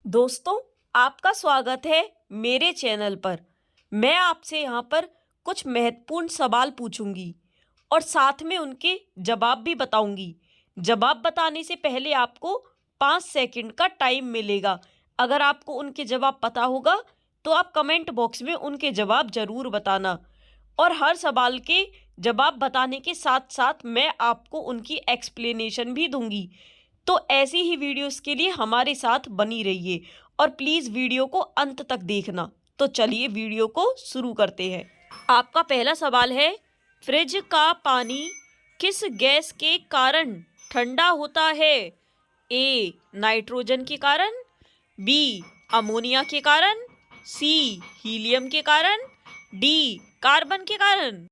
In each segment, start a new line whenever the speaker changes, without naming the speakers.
दोस्तों, आपका स्वागत है मेरे चैनल पर। मैं आपसे यहाँ पर कुछ महत्वपूर्ण सवाल पूछूंगी और साथ में उनके जवाब भी बताऊंगी। जवाब बताने से पहले आपको 5 सेकंड का टाइम मिलेगा। अगर आपको उनके जवाब पता होगा तो आप कमेंट बॉक्स में उनके जवाब ज़रूर बताना। और हर सवाल के जवाब बताने के साथ साथ मैं आपको उनकी एक्सप्लेनेशन भी दूंगी। तो ऐसी ही वीडियोस के लिए हमारे साथ बनी रहिए और प्लीज़ वीडियो को अंत तक देखना। तो चलिए वीडियो को शुरू करते हैं। आपका पहला सवाल है, फ्रिज का पानी किस गैस के कारण ठंडा होता है? ए नाइट्रोजन के कारण, बी अमोनिया के कारण, सी हीलियम के कारण, डी कार्बन के कारण।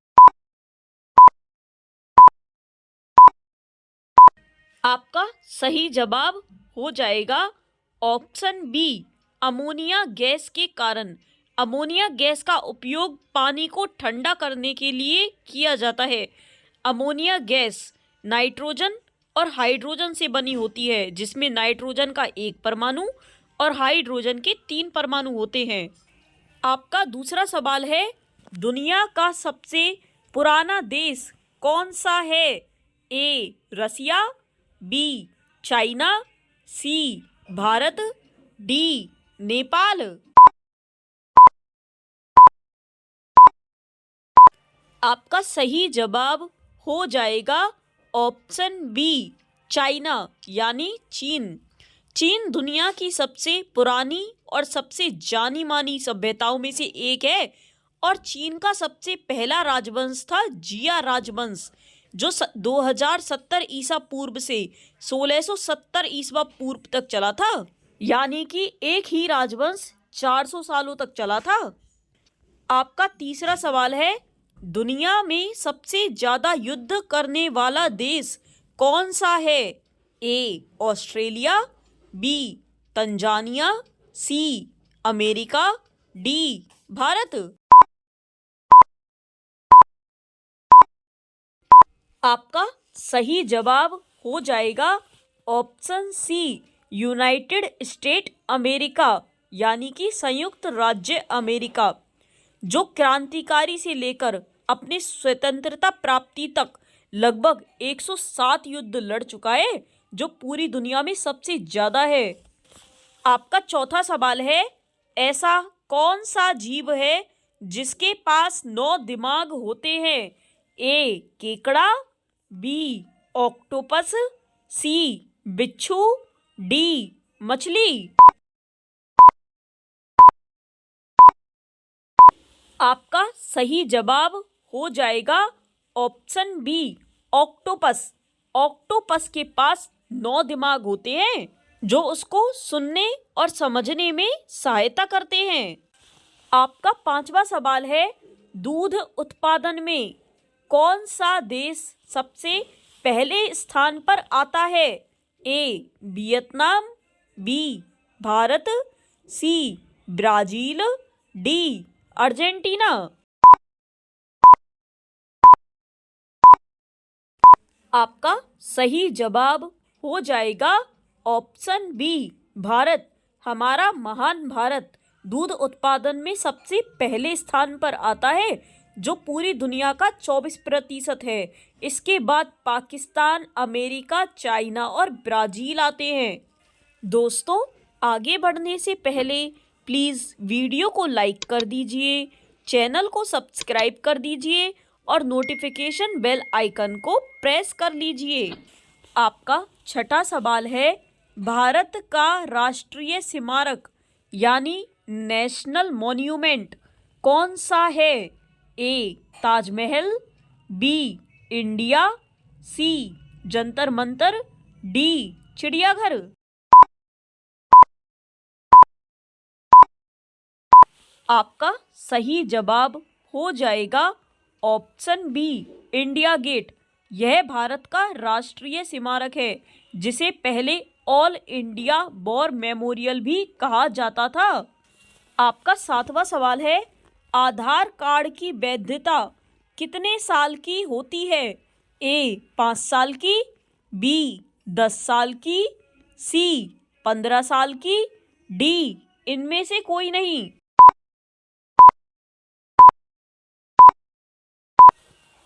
आपका सही जवाब हो जाएगा ऑप्शन बी अमोनिया गैस के कारण। अमोनिया गैस का उपयोग पानी को ठंडा करने के लिए किया जाता है। अमोनिया गैस नाइट्रोजन और हाइड्रोजन से बनी होती है, जिसमें नाइट्रोजन का 1 परमाणु और हाइड्रोजन के 3 परमाणु होते हैं। आपका दूसरा सवाल है, दुनिया का सबसे पुराना देश कौन सा है? ए रसिया, बी चाइना, सी भारत, डी नेपाल। आपका सही जवाब हो जाएगा ऑप्शन बी चाइना यानी चीन। चीन दुनिया की सबसे पुरानी और सबसे जानी मानी सभ्यताओं में से एक है और चीन का सबसे पहला राजवंश था जिया राजवंश, जो 2070 ईसा पूर्व से 1670 ईसा पूर्व तक चला था। यानी कि एक ही राजवंश 400 सालों तक चला था। आपका तीसरा सवाल है, दुनिया में सबसे ज्यादा युद्ध करने वाला देश कौन सा है? A Australia, B Tanzania, C America, D Bharat. आपका सही जवाब हो जाएगा option C United State America यानी कि संयुक्त राज्य अमेरिका, जो क्रांतिकारी से लेकर अपने स्वतंत्रता प्राप्ति तक लगभग 107 युद्ध लड़ चुका है, जो पूरी दुनिया में सबसे ज़्यादा है। आपका चौथा सवाल है, ऐसा कौन सा जीव है जिसके पास 9 दिमाग होते हैं? ए केकड़ा, बी ऑक्टोपस, सी बिच्छू, डी मछली। आपका सही जवाब हो जाएगा ऑप्शन बी ऑक्टोपस। ऑक्टोपस के पास 9 दिमाग होते हैं, जो उसको सुनने और समझने में सहायता करते हैं। आपका पांचवा सवाल है, दूध उत्पादन में कौन सा देश सबसे पहले स्थान पर आता है? A Vietnam, B Bharat, C Brazil, D Argentina. आपका सही जवाब हो जाएगा ऑप्शन बी भारत। हमारा महान भारत दूध उत्पादन में सबसे पहले स्थान पर आता है, जो पूरी दुनिया का 24% है। इसके बाद पाकिस्तान, अमेरिका, चाइना और ब्राज़ील आते हैं। दोस्तों, आगे बढ़ने से पहले प्लीज़ वीडियो को लाइक कर दीजिए, चैनल को सब्सक्राइब कर दीजिए और नोटिफिकेशन बेल आइकन को प्रेस कर लीजिए। आपका छठा सवाल है, भारत का राष्ट्रीय स्मारक यानी नेशनल मॉन्यूमेंट कौन सा है? ए ताजमहल, बी इंडिया, सी जंतर मंतर, डी चिड़ियाघर। आपका सही जवाब हो जाएगा ऑप्शन बी इंडिया गेट। यह भारत का राष्ट्रीय स्मारक है, जिसे पहले ऑल इंडिया वॉर मेमोरियल भी कहा जाता था। आपका सातवां सवाल है, आधार कार्ड की वैधता कितने साल की होती है? ए 5 साल की, बी 10 साल की, सी 15 साल की, डी इनमें से कोई नहीं।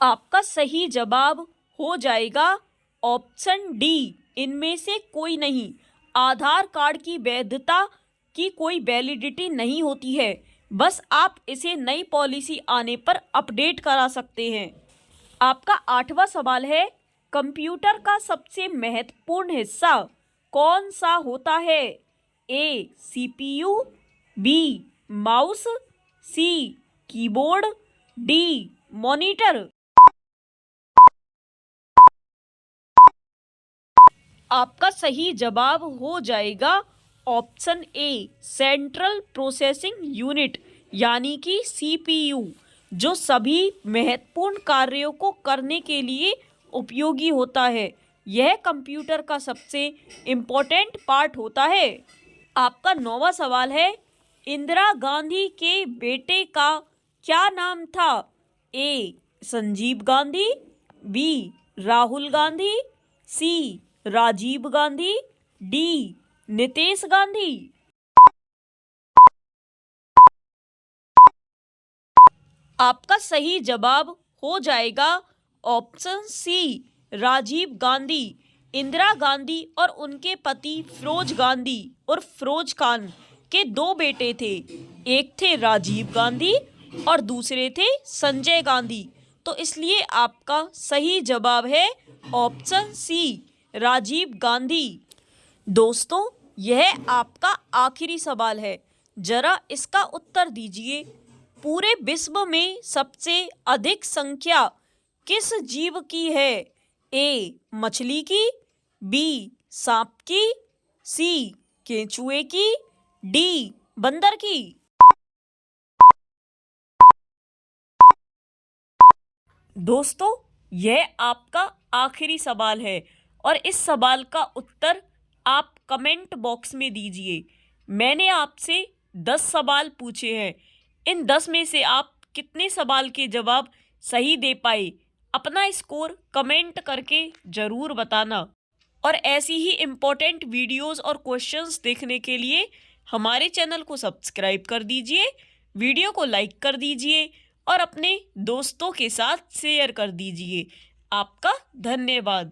आपका सही जवाब हो जाएगा ऑप्शन डी, इनमें से कोई नहीं। आधार कार्ड की वैधता की कोई वैलिडिटी नहीं होती है, बस आप इसे नई पॉलिसी आने पर अपडेट करा सकते हैं। आपका 8वां सवाल है, कंप्यूटर का सबसे महत्वपूर्ण हिस्सा कौन सा होता है? ए सीपीयू, बी माउस, सी कीबोर्ड, डी मॉनिटर। आपका सही जवाब हो जाएगा option A, central processing unit, यानी कि सीपीयू, जो सभी महत्वपूर्ण कार्यों को करने के लिए उपयोगी होता है। यह कंप्यूटर का सबसे इम्पोर्टेंट पार्ट होता है। आपका 9वां सवाल है, इंदिरा गांधी के बेटे का क्या नाम था? ए संजीव गांधी, बी राहुल गांधी, सी राजीव गांधी, डी नितेश गांधी। आपका सही जवाब हो जाएगा ऑप्शन सी, राजीव गांधी। इंदिरा गांधी और उनके पति फिरोज गांधी और फिरोज खान के 2 बेटे थे। एक थे राजीव गांधी और दूसरे थे संजय गांधी। तो इसलिए आपका सही जवाब है ऑप्शन सी, राजीव गांधी। दोस्तों, यह आपका आखिरी सवाल है, जरा इसका उत्तर दीजिए। पूरे विश्व में सबसे अधिक संख्या किस जीव की है? ए मछली की, बी सांप की, सी केंचुए की, डी बंदर की। दोस्तों, यह आपका आखिरी सवाल है और इस सवाल का उत्तर आप कमेंट बॉक्स में दीजिए। मैंने आपसे 10 सवाल पूछे हैं। इन 10 में से आप कितने सवाल के जवाब सही दे पाए, अपना स्कोर कमेंट करके ज़रूर बताना। और ऐसी ही इम्पोर्टेंट वीडियोस और क्वेश्चंस देखने के लिए हमारे चैनल को सब्सक्राइब कर दीजिए, वीडियो को लाइक कर दीजिए और अपने दोस्तों के साथ शेयर कर दीजिए। आपका धन्यवाद।